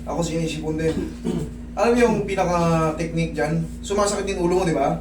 Ako sinisipon din. Alam niyo yung pinaka-technique dyan? Sumasakit din ulo mo, di ba?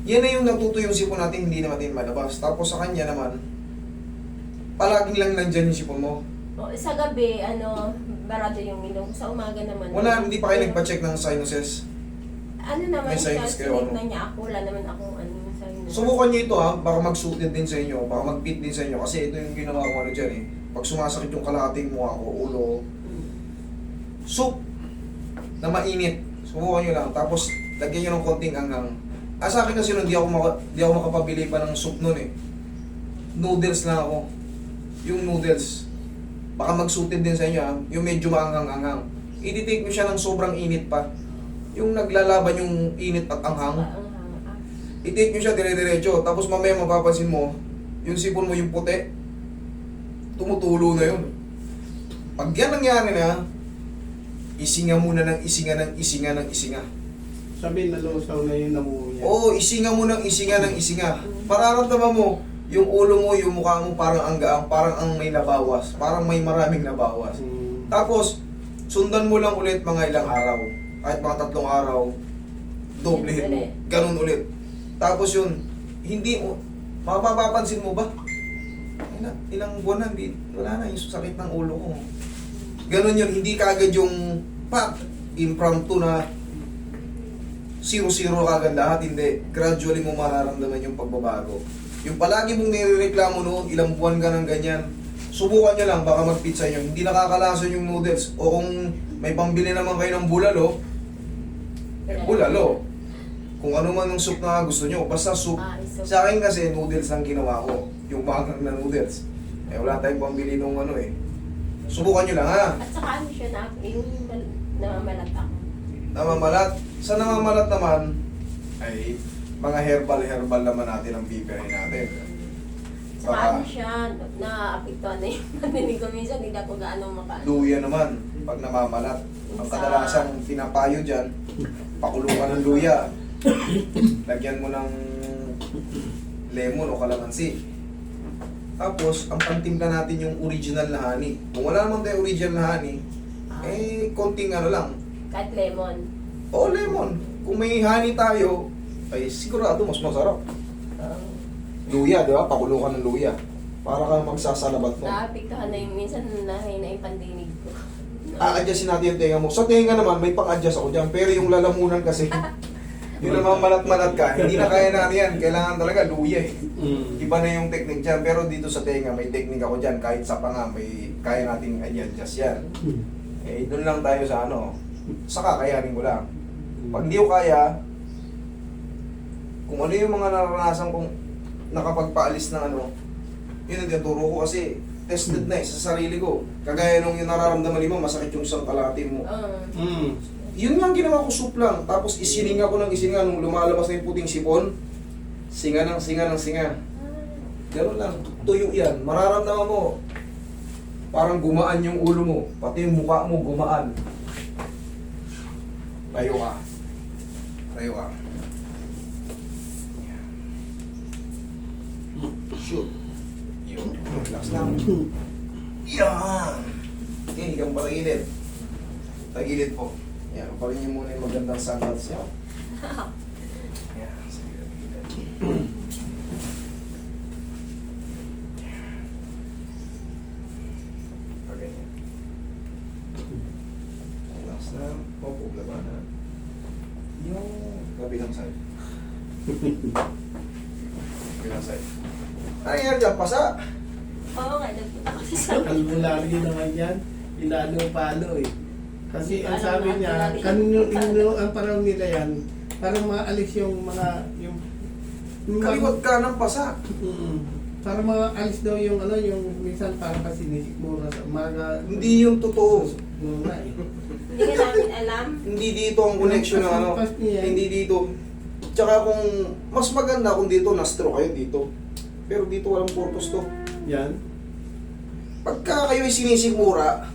Yan na yung natuto yung sipon natin, hindi natin malabas. Tapos sa kanya naman, palaging lang nandyan yung sipon mo. O, sa gabi, barado yung ilong. Sa umaga naman. Wala, hindi pa kayo nagpa-check ng sinuses. Ano naman May siya, sinus kayo, na niya ako. Wala naman akong sinus. Subukan nyo ito ha, baka mag-suited din sa inyo, baka mag-fit din sa inyo. Kasi ito yung ginawa ko dyan eh. Pag sumasakit yung kalahating mukha ko, ulo, soup na mainit. Subukan nyo lang. Tapos, lagyan nyo ng konting anghang. Sa akin kasi nun, di ako makapabili pa ng soup nun eh. Noodles lang ako. Yung noodles. Baka mag-suited din sa inyo ha. Yung medyo maanghang-anghang. I-take nyo siya ng sobrang init pa. Yung naglalaban yung init at anghang. I-take nyo siya dire-diretso. Tapos mamaya mapapansin mo, yung sipon mo yung puti, tumutulo na yun. Pag yan nangyari na, isinga muna ng isinga ng isinga ng isinga. Sabi nalusaw na yung namuya. Oo, isinga mo ng isinga ng isinga. Pararamdaman mo, yung ulo mo, yung mukha mo parang ang gaang, parang ang may nabawas. Parang may maraming nabawas. Tapos, sundan mo lang ulit mga ilang araw. Kahit mga 3 araw, doblehin mo. Ganun ulit. Tapos yun, hindi mo, mapapansin mo ba? Ilang buwan na, wala na yung sakit ng ulo ko. Ganun yun, hindi kaagad yung impromptu na 0-0 kagad lahat, hindi. Gradually mo mararamdaman yung pagbabago. Yung palagi mong nireklamo noon, ilang buwan ka ng ganyan, subukan nyo lang, baka mag-fit sa inyo. Hindi nakakalason yung noodles. O kung may pambili naman kayo ng bulalo, bulalo. Kung ano man ang soup na gusto nyo, basta soup. Sa akin kasi, noodles ang ginawa ko. Yung magang na noodles. Wala tayong pambili nung subukan nyo lang ha. At saka siya na, yung namamalat ako. Namamalat. Sa namamalat naman, ay mga herbal naman natin ang bibiyahin natin. Saka siya, naapektuhan na yung paninig ko minsan, hindi ako gaano makaano. Luya naman, pag namamalat. Ang kadalasang pinapayo dyan, pakulukan ng luya. Lagyan mo ng lemon o kalamansi. Tapos, ang pantimpla natin yung original na honey. Kung wala naman tayo original na honey, konting lang. Kahit lemon. O lemon. Kung may honey tayo, ay sigurado mas masarap. Luya, di ba? Pakulukan ng luya. Para kang magsasalabat mo. Naapektuhan na yung minsan nahay na yung pandinig ko. A-adjustin natin yung tenga mo. Sa tenga naman, may pang-adjust ako dyan. Pero yung lalamunan kasi, yung namamalat-malat ka, hindi na kaya natin yan. Kailangan talaga luya eh. Iba na yung technique dyan. Pero dito sa tenga, may technique ako dyan. Kahit sa panga, may kaya nating i-adjust yan. Doon lang tayo sa sa kakayanin ko lang. Pag hindi ko kaya, kung ano yung mga naranasan kong nakapagpaalis ng yun ang tinuturo ko kasi tested na sa sarili ko. Kagaya nung yung nararamdaman mo, masakit yung isang kalahatin mo. Yun nga ang ginawa ko, soup lang. Tapos isininga ko ng isininga nung lumalabas na yung puting sipon. Singa ng singa ng singa. Gano'n lang, tuyo yan. Mararamdaman mo, parang gumaan yung ulo mo. Pati yung mukha mo gumaan. Tayo ka. Tayo ka. Shoot. Yun. Relax lang. Yan. Okay, hanggang patagilid. Tagilid po. Yan. Parin niyo muna yung magandang sandals niya. Yan. Sige. Okay. Relax lang. Huwag problema na. Yung kabilang side. Kabilang side. Ano yan dyan? Pasa? Oo nga, nagpunta kasi sa Albularyo naman yan. Pinalo-palo eh. Kasi ang sabi niya, ang parang nila yan, parang maalis yung mga, yung Kaliwat ka ng pasa. para maalis daw yung yung minsan parang kasi nisikmura sa mga... Hindi yung totoo. Muna eh. Hindi ka namin alam. Hindi dito ang connection ng Hindi dito. Tsaka kung mas maganda kung dito na-stroke kayo dito. Pero dito walang purpose to. Yan. Pagka kayo ay sinisikmura,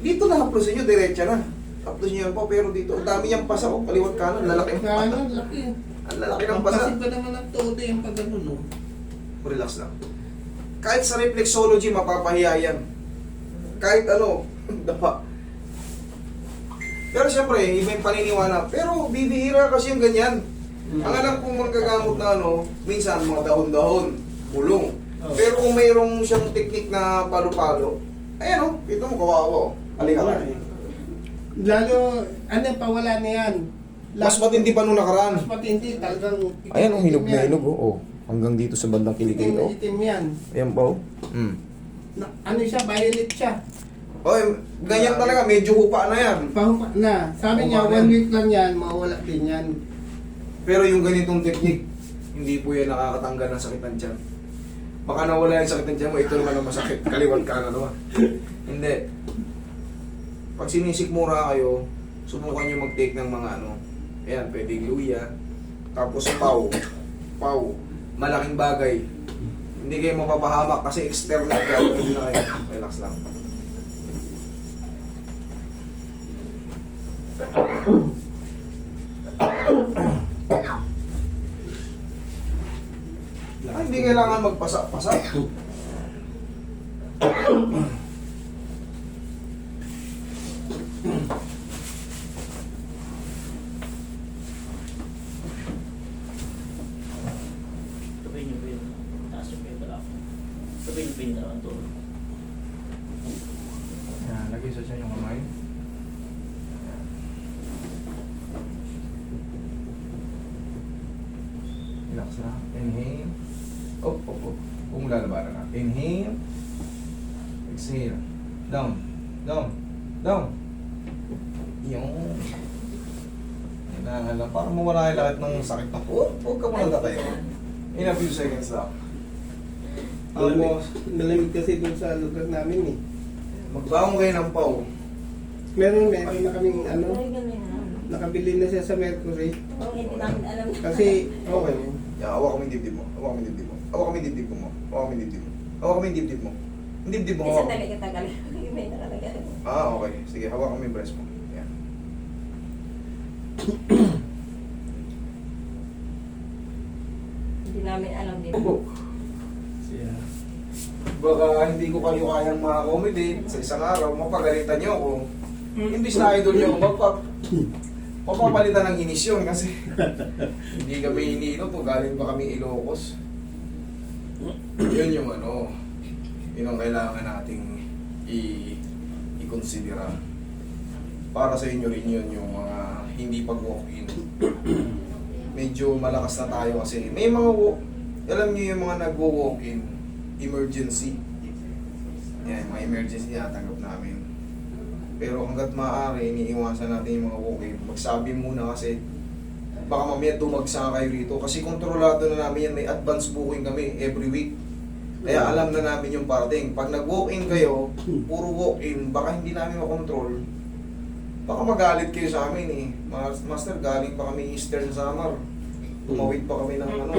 dito na haplosin nyo, diretsa na. Haplosin nyo yan po, pero dito, ang dami niyang pasa ko, kaliwat kanan, lalaki ng pasa. Laki. Ang lalaki ng pasa. Kasi ba naman ang todo yung pag no? Relax lang. Kahit sa reflexology, mapapahiya yan. Kahit dapa. Pero siyempre, iba yung paniniwala. Pero bibihira kasi yung ganyan. Ang alam kong magkagamot na ano, minsan mga dahon-dahon, bulong. Oh. Pero kung mayroong siyang teknik na palo-palo, ayan o, ito mo kawawa o. Halika ka. Lalo, ano, pawala na yan. Mas matindi pa nung nakaraan. Mas matindi, talagang... Ayan, ang hinog na yan. hinog, oh. Hanggang dito sa bandang kilikili, oh. Itim yan. Ayan pa, oh. Ano siya, violet siya. Oy, ganyan talaga, medyo hupa na yan. Pahuma na. Sabi niya, Pahuma 1 na. week lang yan, mawawala din yan. Pero yung ganitong teknik, hindi po yan nakakatanggal ng sakit ng tiyan. Baka nawala yung sakit ng tiyan mo, ito naman ang masakit. Kaliwat ka na naman. Hindi. Pag sinisikmura kayo, subukan nyo mag-take ng mga ano. Ayan, pwedeng luya. Tapos pau. Pau. Malaking bagay. Hindi kayo mapapahamak kasi external ka. Hindi na kayo. Relax lang. Ay, hindi kailangan magpasa-pasa. Sabihin niyo po yung taas yung paper ako. Sabihin niyo po yung dalawang tulog. Yan, lagay sa tiyan yung kamay. Relax na. Inhale. Up, up, up. Kung lalabanan na. Inhale. Exhale. Down. Down. Down. Yung. Kailangan lang. Para mawala yung lahat ng sakit na. Huwag ka muna tayo. In a few seconds lang. Tapos, Malamig kasi dun sa lugar namin eh. magbangon kayo ng pau. Meron na kaming ano, Ay, ganun yan. nakabili na siya sa Mercury. Oo, hindi namin alam. Kasi, okay. Yeah, hawak kami dibdib mo. Hawak kami dibdib mo. Hawak kami dibdib mo. Hawak kami dibdib mo. Hawak kami dibdib mo. Yung dibdib mo. Isa hawak. talaga tagal. May nakalagay. Ah, okay. Sige, hawak kami yung breast mo. Yan. Hindi namin alam din. Siya. Baka hindi ko kayo kayang ma-accommodate sa isang araw, mapagalitan niyo ako. Imbis na idol niyo ako, mapapalitan ng inisyon kasi hindi kami hinihilot o galing pa kami Ilocos. Yun yung ano, yun ang kailangan nating i-considera. Para sa inyo rin yun yung mga hindi pag-walk-in. Medyo malakas na tayo kasi may mga alam niyo yung mga nag-walk-in emergency. Yan, mga emergency natanggap namin. Pero hanggat maaari, iniiwasan natin yung mga walk-in. Magsabi muna kasi baka mamaya dumagsa kayo rito. Kasi kontrolado na namin yan, may advance booking kami every week. Kaya alam na namin yung parating. Pag nag-walk-in kayo, puro walk-in, baka hindi namin makontrol. Baka magalit kayo sa amin eh. Master, galing pa kami Eastern Summer. Tumawid pa kami ng ano.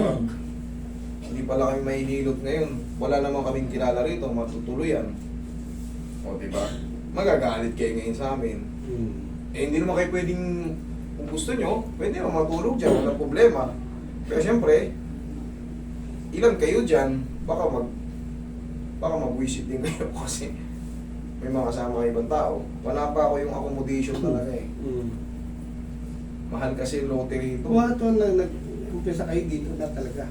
Hindi pala kami mahihilot ngayon. Wala naman kaming kilala rito, matutuluyan. O, diba? Magagalit kayo ngayon sa amin. Eh, hindi naman kayo pwedeng, kung gusto nyo, pwede naman matulog dyan, walang problema. Pero syempre, ilan kayo dyan, baka mag-visit din kayo kasi may mga kasama kayo ibang tao. Wala pa ako yung accommodation talaga eh. Mahal kasi lottery ito. Kuha ito na nag-umpisa kayo dito na talaga.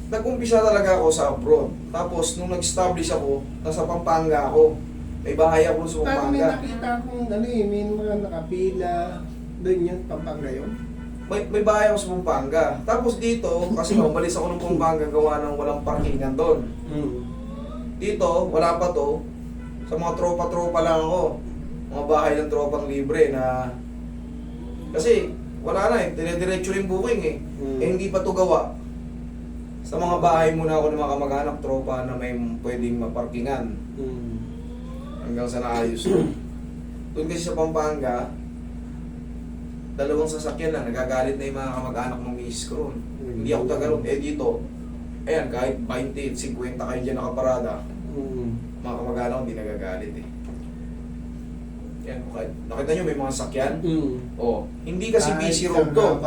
Nag-umpisa talaga ako sa abroad. Tapos nung nag-establish ako, nasa Pampanga ako. May bahay ako sa Parang may Pampanga. nakita akong ano eh, may mga nakapila. Doon yun, Pampanga yun. May bahay ako sa Pampanga. Tapos dito, kasi umalis ako ng Pampanga gawa ng walang parkingan doon. Dito, wala pa to. Sa mga tropa-tropa lang ako. Mga bahay ng tropang libre na... Kasi wala na eh, dire-diretso rin booking eh. Eh hindi pa to gawa. Sa mga bahay muna ako ng mga kamag-anak, tropa na may pwedeng maparkingan. Hanggang sa naayos to. Doon kasi sa Pampanga, dalawang sasakyan lang, nagagalit na yung mga kamag-anak ng misis ko ron. Hindi ako tagalog. Eh dito, ayan, kahit 20, 50 kayo dyan nakaparada, mga kamag-anak hindi nagagalit eh. Yan, nakita nyo may mga sakyan? Oh, hindi kasi busy road to.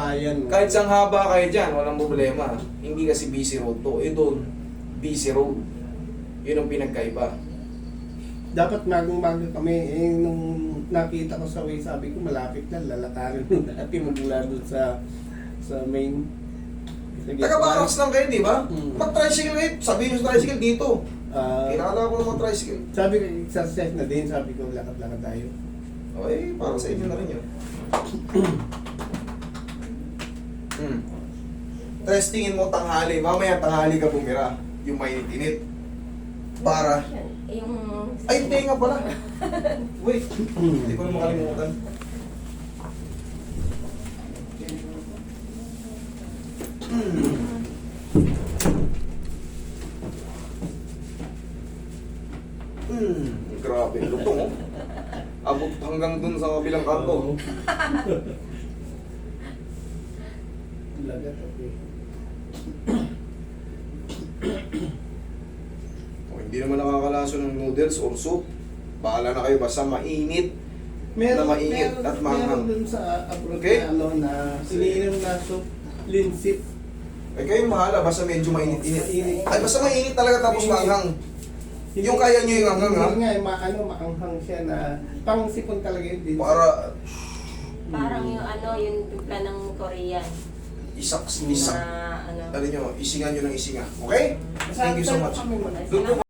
Kahit sang haba kayo dyan, walang problema. Hindi kasi busy road to. Eh doon, busy road. Yun ang pinagkaiba. Dapat magong-mago kami, eh, nung nakita ko sa way, sabi ko malapit na, lalakarin mo natin magmula doon sa main. Taga-barracks lang kayo, di ba? Mm. Mag-tricycle kayo. Sabihin nyo sa tricycle dito. Ah, Kilala ko ng mga tricycle. sabi ko, exercise na din, sabi ko, lakad-lakad tayo. Okay, para sa inyo na rin yun. Testingin mo tanghali. Mamaya tanghali ka bumira. Yung mainit-init. Para... Yung... Ay, hindi nga pala. Wait, hindi ko na makalimutan. Grabe, lutong oh. Abot hanggang dun sa kabilang kanto. Lagat, okay. O, hindi naman nakakalaso ng noodles or soup. Bahala na kayo, basta mainit. Na mainit at maanghang. Meron dun sa abroad Okay. na, na iniinom na soup, linsit. Eh kayo mahala, basta medyo mainit-init. Mainit. Ay, basta mainit talaga tapos Mainit. maanghang. Yung kaya nyo yung hanghang ha? Hindi nga, maanghang siya na pang sipon talaga yun din. Para Parang yung yung timpla ng Korean. isak. Na ano. Ano nyo, isingan nyo ng isinga. Okay? Thank you so much. Doon po